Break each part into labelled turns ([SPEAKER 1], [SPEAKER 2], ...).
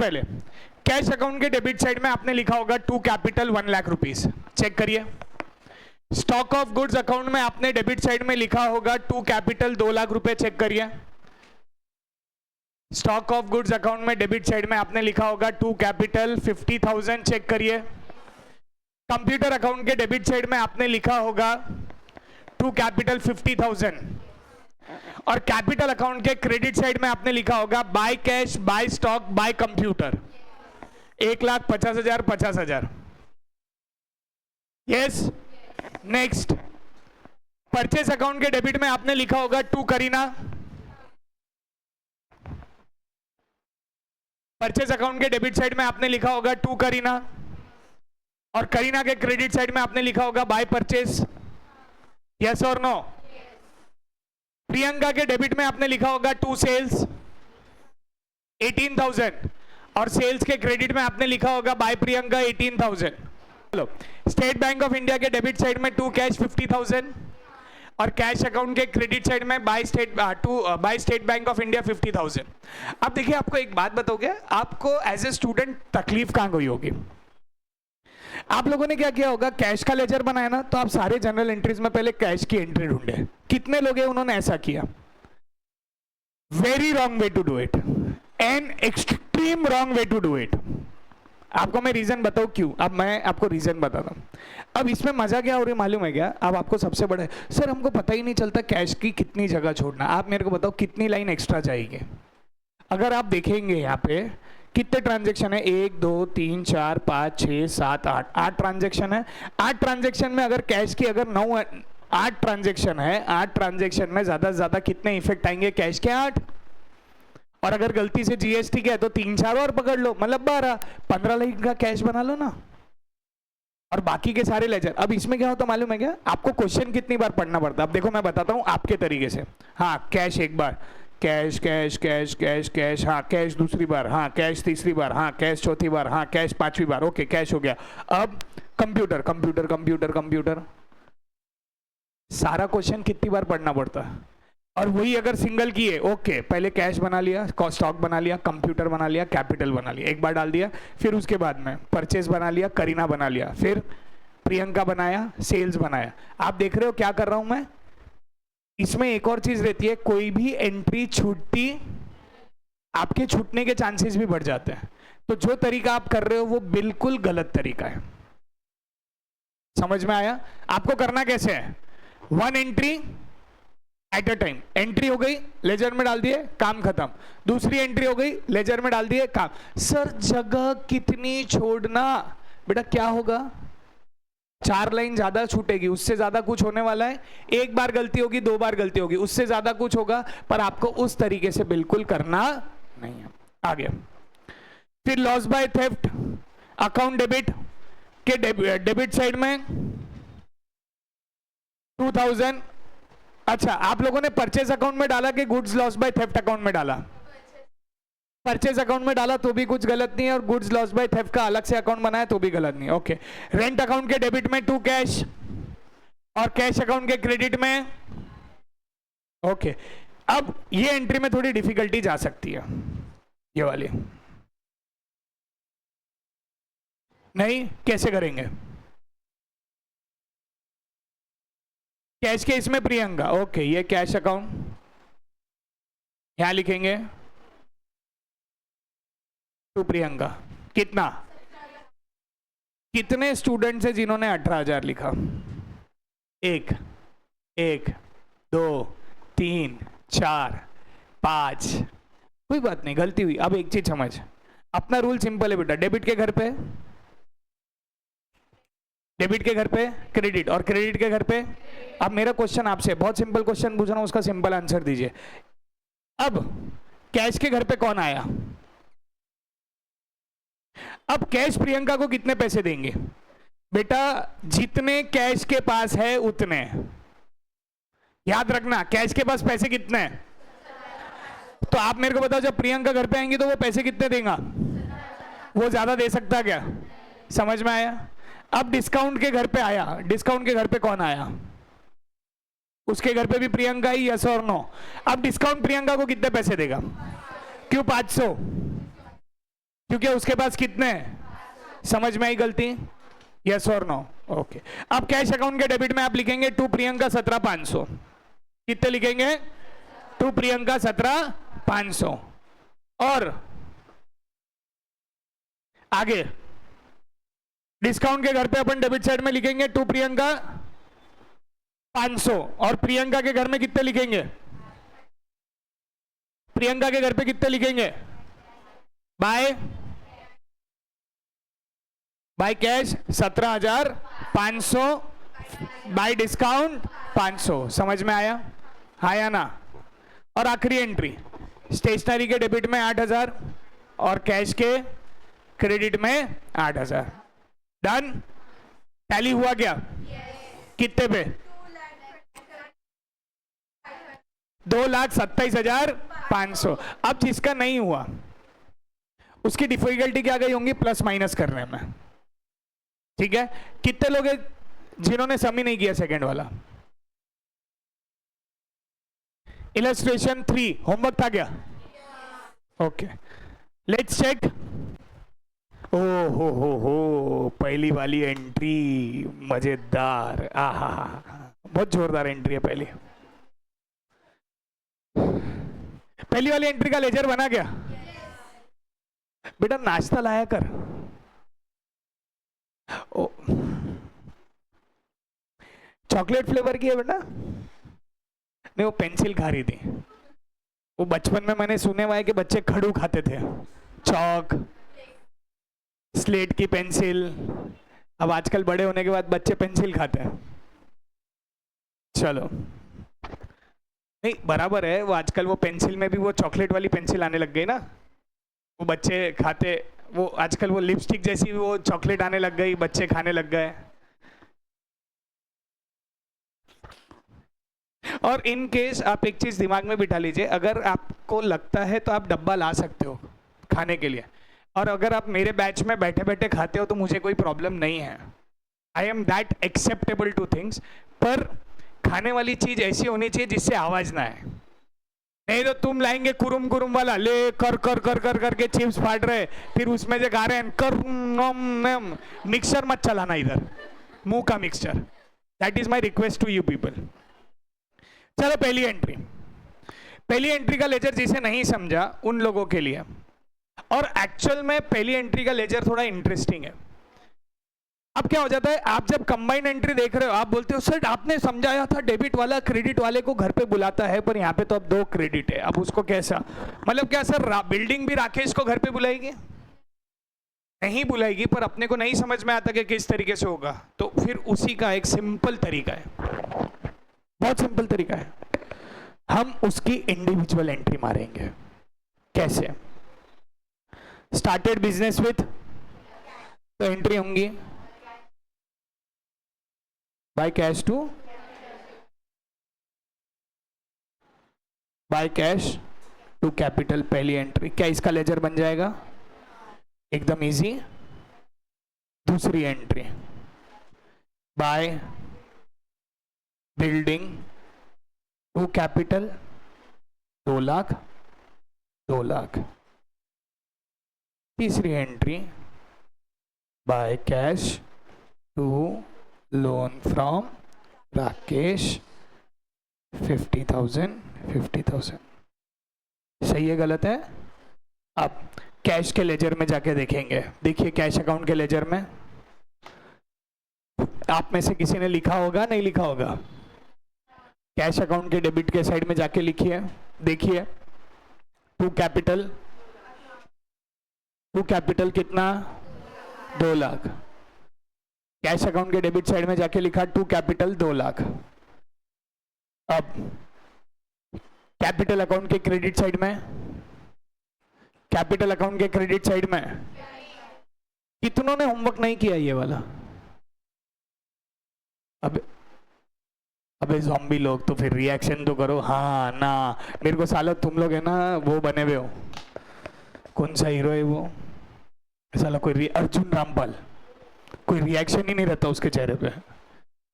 [SPEAKER 1] पहले cash account के debit side में आपने लिखा होगा to capital 1 lakh rupees, check करिए। स्टॉक ऑफ गुड्स अकाउंट में आपने डेबिट साइड में लिखा होगा टू कैपिटल 2 लाख रुपए, चेक करिए। स्टॉक ऑफ गुड्स अकाउंट में डेबिट साइड में आपने लिखा होगा टू कैपिटल 50,000, चेक करिए। कंप्यूटर अकाउंट के डेबिट साइड में आपने लिखा होगा टू कैपिटल 50,000 और कैपिटल अकाउंट के क्रेडिट साइड में आपने लिखा होगा by cash, by stock, by computer 1,50,000 50,000। Yes, next purchase account के डेबिट में आपने लिखा होगा टू करीना। परचेस अकाउंट के डेबिट साइड में आपने लिखा होगा टू करीना और करीना के क्रेडिट साइड में आपने लिखा होगा बाय परचेस। यस और नो? प्रियंका के डेबिट में आपने लिखा होगा टू सेल्स 18,000 और सेल्स के क्रेडिट में आपने लिखा होगा बाय प्रियंका 18,000। चलो, स्टेट बैंक ऑफ इंडिया के डेबिट साइड में टू कैश 50,000 और कैश अकाउंट के क्रेडिट साइड में by state bank of India 50,000। अब देखिए, आपको एक बात बताओगे, आपको एज ए स्टूडेंट तकलीफ कहां गई होगी? आप लोगों ने क्या किया होगा, कैश का लेजर बनाया ना, तो आप सारे जनरल एंट्रीज में पहले कैश की एंट्री ढूंढे। कितने लोग हैं उन्होंने ऐसा किया? Very wrong way to do it, an extreme wrong way to do it. आपको मैं रीजन बताऊं क्यों। अब मैं आपको रीजन बताता हूं। अब इसमें मजा क्या हो रही मालूम है क्या? अब आपको सबसे बड़ा, सर हमको पता ही नहीं चलता कैश की कितनी जगह छोड़ना। आप मेरे को बताओ कितनी लाइन एक्स्ट्रा चाहिए? अगर आप देखेंगे यहाँ पे कितने ट्रांजेक्शन है, 1 2 3 4 5 6 7 8 ट्रांजेक्शन है। 8 ट्रांजेक्शन में अगर कैश की अगर 8 ट्रांजेक्शन है, 8 ट्रांजेक्शन में ज्यादा से ज्यादा कितने इफेक्ट आएंगे? कैश के 8, और अगर गलती से जीएसटी के है तो 3 4 और पकड़ लो, मतलब 12 15 लाइन का कैश बना लो ना, और बाकी के सारे लेजर। अब इसमें क्या होता मालूम है क्या? आपको क्वेश्चन कितनी बार पढ़ना पड़ता है। अब देखो मैं बताता हूं आपके तरीके से। हाँ, कैश एक बार, cash cash cash cash cash, हाँ कैश दूसरी बार, हाँ कैश तीसरी बार, हाँ कैश चौथी बार, हाँ कैश पांचवी बार, ओके कैश हो गया। अब कंप्यूटर कंप्यूटर कंप्यूटर कंप्यूटर, सारा क्वेश्चन कितनी बार पढ़ना पड़ता है? और वही अगर सिंगल की है, ओके पहले कैश बना लिया, स्टॉक बना लिया, कंप्यूटर बना लिया, कैपिटल बना लिया, एक बार डाल दिया, फिर उसके बाद में परचेस बना लिया, करीना बना लिया, फिर प्रियंका बनाया, सेल्स बनाया। आप देख रहे हो क्या कर रहा हूं मैं? इसमें एक और चीज रहती है, कोई भी एंट्री छूटती, आपके छूटने के चांसेस भी बढ़ जाते हैं। तो जो तरीका आप कर रहे हो वो बिल्कुल गलत तरीका है। समझ में आया? आपको करना कैसे है? 1 entry at a time. Entry हो गई, लेजर में डाल दिए, काम खत्म। दूसरी एंट्री हो गई, लेजर में डाल दिए, काम। सर जगह कितनी छोड़ना? बेटा क्या होगा, 4 लाइन ज्यादा छूटेगी, उससे ज्यादा कुछ होने वाला है? एक बार गलती होगी, 2 बार गलती होगी, उससे ज्यादा कुछ होगा, पर आपको उस तरीके से बिल्कुल करना नहीं है। आगे फिर loss by theft account debit के डेबिट साइड में 2000। अच्छा, आप लोगों ने परचेज अकाउंट में डाला कि goods loss by theft account में डाला? परचेज अकाउंट में डाला तो भी कुछ गलत नहीं है, और गुड्स लॉस बाय थेफ्ट का अलग से अकाउंट बनाया तो भी गलत नहीं है। ओके, रेंट अकाउंट के डेबिट में टू कैश और कैश अकाउंट के क्रेडिट में, ओके। अब ये एंट्री में थोड़ी डिफिकल्टी जा सकती है, ये वाली नहीं। कैसे करेंगे? कैश के इसमें प्रियंका, ओके, ये कैश अकाउंट यहां लिखेंगे टू प्रियंका। कितना? कितने स्टूडेंट्स हैं जिन्होंने 18,000 लिखा? 1 1 2 3 4 5। कोई बात नहीं, गलती हुई। अब एक चीज समझ, अपना रूल सिंपल है बेटा। डेबिट के घर पे डेबिट के घर पे क्रेडिट, और क्रेडिट के घर पे। अब मेरा क्वेश्चन आपसे, बहुत सिंपल क्वेश्चन पूछ रहा हूं, उसका सिंपल आंसर दीजिए। अब कैश के घर पे कौन आया? अब कैश प्रियंका को कितने पैसे देंगे? बेटा जितने कैश के पास है उतने, याद रखना। कैश के पास पैसे कितने हैं? तो आप मेरे को बताओ, जब प्रियंका घर पे आएंगी तो वो पैसे कितने देगा? वो ज्यादा दे सकता क्या? समझ में आया? अब डिस्काउंट के घर पे आया, डिस्काउंट के घर पे कौन आया? उसके घर पे भी प्रियंका ही, यस और नो? अब डिस्काउंट प्रियंका को कितने पैसे देगा? क्यों 500? क्योंकि उसके पास कितने हैं? समझ में आई गलती? यस और नो? ओके। अब कैश अकाउंट के डेबिट में आप लिखेंगे टू प्रियंका 17,500। कितने लिखेंगे? टू प्रियंका 17,500। और आगे डिस्काउंट के घर पे अपन डेबिट साइड में लिखेंगे टू प्रियंका 500। और प्रियंका के घर में कितने लिखेंगे? प्रियंका के घर पे कितने लिखेंगे? By cash 17,500, bye discount 500। समझ में आया? आया ना? और आखिरी एंट्री स्टेशनरी के डेबिट में 8,000 और कैश के क्रेडिट में 8,000। डन? टैली हुआ क्या? कितने पे? 2,27,500। अब जिसका नहीं हुआ उसकी डिफिकल्टी क्या गई होंगी? प्लस माइनस करने में। ठीक है? कितने लोग हैं जिन्होंने सम ही नहीं किया सेकंड वाला? इलस्ट्रेशन 3 होमवर्क था क्या? Okay, let's check. ओ हो, पहली वाली एंट्री मजेदार। आहा, बहुत जोरदार एंट्री है पहली। पहली वाली एंट्री का लेजर बना क्या? बेटा नाश्ता लाया कर। ओ, चॉकलेट फ्लेवर की है बेटा? नहीं, वो पेंसिल खा रही थी। वो बचपन में मैंने सुने हुआ है कि बच्चे खड़ू खाते थे, चौक, स्लेट की पेंसिल। अब आजकल बड़े होने के बाद बच्चे पेंसिल खाते हैं। चलो, नहीं बराबर है। वो आजकल वो पेंसिल में भी वो चॉकलेट वाली पेंसिल आने लग गई ना, वो बच्चे खाते। वो आजकल वो लिपस्टिक जैसी वो चॉकलेट आने लग गई, बच्चे खाने लग गए। और इन केस आप एक चीज दिमाग में बिठा लीजिए, अगर आपको लगता है तो आप डब्बा ला सकते हो खाने के लिए, और अगर आप मेरे बैच में बैठे बैठे खाते हो तो मुझे कोई प्रॉब्लम नहीं है। I am that acceptable two things. पर खाने वाली चीज ऐसी होनी चाहिए जिससे आवाज ना आए। नहीं तो तुम लाएंगे कुरुम कुरुम वाला, ले कर कर कर कर करके चिप्स फाड़ रहे, फिर उसमें से गा रहे हैं कर नम। मिक्सचर मत चलाना इधर, मुंह का mixture. That is my request to you people. चलो, पहली एंट्री का लेजर जिसे नहीं समझा उन लोगों के लिए। और एक्चुअल में पहली एंट्री का लेजर थोड़ा इंटरेस्टिंग है। अब क्या हो जाता है, आप जब कंबाइंड एंट्री देख रहे हो आप बोलते हो सर आपने समझाया था डेबिट वाला क्रेडिट वाले को घर पे बुलाता है, पर यहाँ पे तो अब 2 क्रेडिट है, अब उसको कैसा? मतलब क्या सर बिल्डिंग भी राकेश को घर पे बुलाएगी? नहीं बुलाएगी, पर अपने को नहीं समझ में आता कि किस तरीके से होगा। तो फिर उसी का एक सिंपल तरीका है, बहुत सिंपल तरीका है। हम उसकी इंडिविजुअल एंट्री मारेंगे। कैसे? स्टार्टेड बिजनेस विथ, तो एंट्री होंगी बाय कैश टू कैपिटल, पहली एंट्री। क्या इसका लेजर बन जाएगा? एकदम इजी। दूसरी entry by building to capital, 2 lakh. तीसरी entry by cash to loan from Rakesh 50,000। सही है गलत है? अब कैश के लेजर में जाके देखेंगे। देखिए कैश अकाउंट के लेजर में आप में से किसी ने लिखा होगा, नहीं लिखा होगा? कैश अकाउंट के डेबिट के साइड में जाके लिखिए, देखिए टू कैपिटल कितना? 2 लाख। कैश अकाउंट के डेबिट साइड में जाके लिखा टू कैपिटल 2 लाख। अब कैपिटल अकाउंट के क्रेडिट साइड में कितनों ने होमवर्क नहीं किया ये वाला? अबे ज़ॉम्बी लोग तो फिर रिएक्शन तो करो, हाँ ना। मेरे को साला तुम लोग है ना वो बने हुए हो, कौन सा हीरो है वो साला, कोई अर्जुन रामपाल, कोई रिएक्शन ही नहीं रहता उसके चेहरे पे।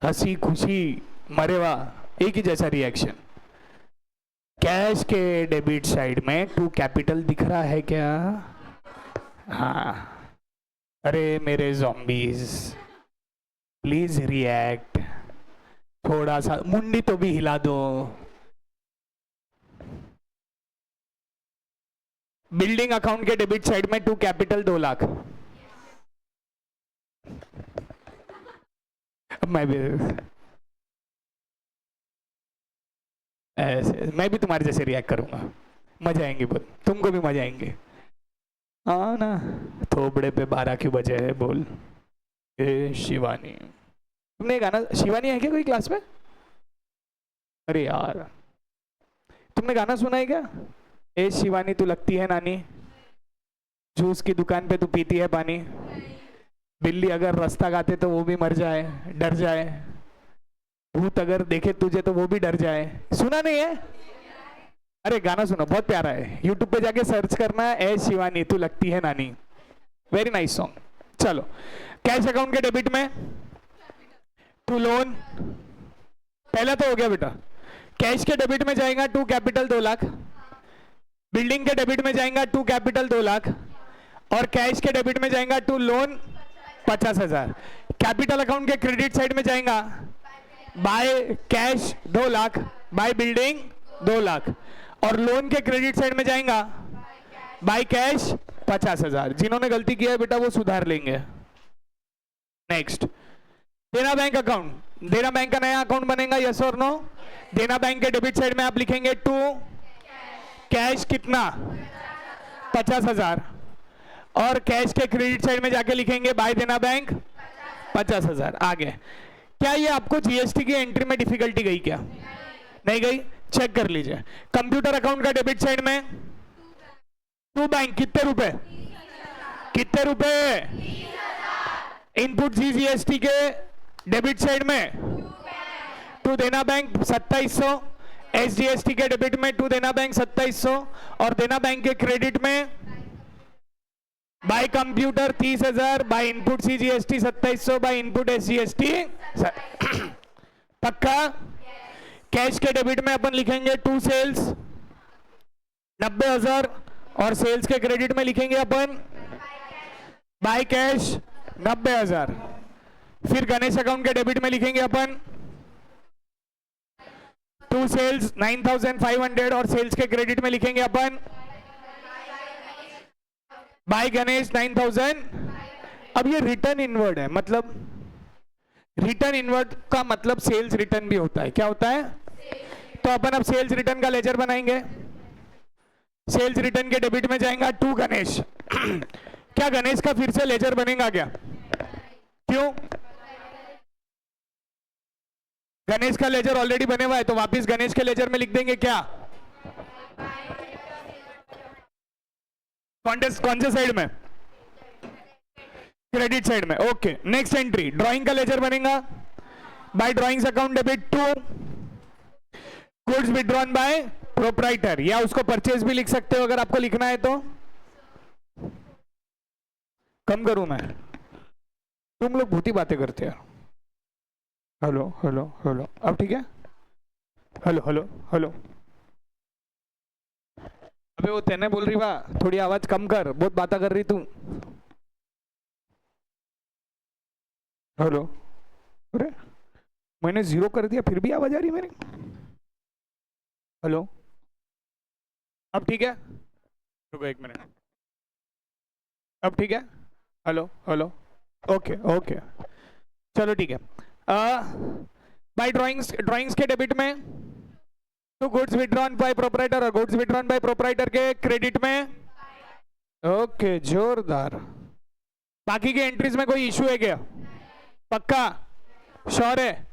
[SPEAKER 1] हंसी खुशी मरे वाह एक ही जैसा रिएक्शन। कैश के डेबिट साइड में टू कैपिटल दिख रहा है क्या? हाँ, अरे मेरे zombies, प्लीज रिएक्ट, थोड़ा सा मुंडी तो भी हिला दो। बिल्डिंग अकाउंट के डेबिट साइड में 2 कैपिटल 2 लाख। अब मैं भी ऐसे, मैं भी तुम्हारे जैसे रिएक्ट करूंगा, मजा आएंगे बहुत, तुमको भी मजा आएंगे। हाँ ना, थोबड़े पे 12 क्यों बजे है बोल। ए शिवानी, तुमने गाना, शिवानी है क्या कोई क्लास में? अरे यार, तुमने गाना सुना है क्या? ए शिवानी तू लगती है नानी, जूस की दुकान पे तू पीती है पानी, बिल्ली अगर रास्ता गाते तो वो भी मर जाए, डर जाए, भूत अगर देखे तुझे तो वो भी डर जाए। सुना नहीं है? अरे गाना सुनो, बहुत प्यारा है, यूट्यूब पे जाके सर्च करना है, ए शिवानी तू लगती है नानी, वेरी नाइस सॉन्ग। चलो, कैश अकाउंट के डेबिट में टू लोन, पहला तो हो गया बेटा। कैश के डेबिट में जाएगा 2 कैपिटल 2 लाख, बिल्डिंग के डेबिट में जाएगा 2 कैपिटल 2 लाख, और कैश के डेबिट में जाएगा 2 लोन 50,000। कैपिटल अकाउंट के क्रेडिट साइड में जाएगा by cash 2 lakh, by building 2 lakh, और लोन के क्रेडिट साइड में जाएगा बाय कैश 50,000। जिन्होंने गलती किया है बेटा वो सुधार लेंगे। नेक्स्ट, देना बैंक अकाउंट, देना बैंक का नया अकाउंट बनेगा, यस और नो? देना बैंक के डेबिट साइड में आप लिखेंगे 2 कैश कितना 50,000, और कैश के क्रेडिट साइड में जाके लिखेंगे बाय देना बैंक 50,000। आगे, क्या ये आपको जीएसटी की एंट्री में डिफिकल्टी गई क्या? नहीं गई? चेक कर लीजिए। कंप्यूटर अकाउंट का डेबिट साइड में 2 बैंक, कितने रुपए? कितने रुपए? इनपुट जीएसटी के डेबिट साइड में 2 देना बैंक 2700, एसजीएसटी के डेबिट में 2 देना बैंक 2700, और देना बैंक के क्रेडिट में bye computer 30,000, by input CGST 2700, by input SGST. पक्का? कैश के डेबिट में अपन लिखेंगे 2 सेल्स 90,000, और सेल्स के क्रेडिट में लिखेंगे अपन बाय कैश 90,000। फिर गणेश अकाउंट के डेबिट में लिखेंगे अपन 2 सेल्स 9,500, और सेल्स के क्रेडिट में लिखेंगे अपन बाय गणेश 9,000। अब ये रिटर्न इनवर्ड है, मतलब रिटर्न इनवर्ड का मतलब सेल्स रिटर्न भी होता है। क्या होता है? तो अपन अब सेल्स रिटर्न का लेजर बनाएंगे। सेल्स रिटर्न के डेबिट में जाएगा 2 गणेश। क्या गणेश का फिर से लेजर बनेगा क्या? क्यों? गणेश का लेजर ऑलरेडी बने हुआ है, तो वापस गणेश के लेजर में लिख देंगे क्या? कौन से साइड में? क्रेडिट साइड में। ओके, नेक्स्ट एंट्री, ड्राइंग का लेजर बनेगा by drawings account debit 2 goods withdrawn by proprietor, या उसको परचेज भी लिख सकते हो अगर आपको लिखना है तो। कम करूं मैं? तुम लोग भूती बातें करते हो। हेलो हेलो हेलो, अब ठीक है? हेलो हेलो हेलो, अबे वो तेने बोल रही वाह, थोड़ी आवाज कम कर, बहुत बातें कर रही तू। हेलो, अरे मैंने 0 कर दिया फिर भी आवाज आ रही मेरी। हेलो, अब ठीक है? रुको 1 मिनट, अब ठीक है? हेलो हेलो, ओके ओके, चलो ठीक है। बाय ड्राइंग्स के डेबिट में तो गुड्स विड्रॉन बाय प्रोप्राइटर, और गुड्स विड्रॉन बाय प्रोप्राइटर के क्रेडिट में। ओके, जोरदार। बाकी के एंट्रीज में कोई इशू है क्या? पक्का? श्योर है?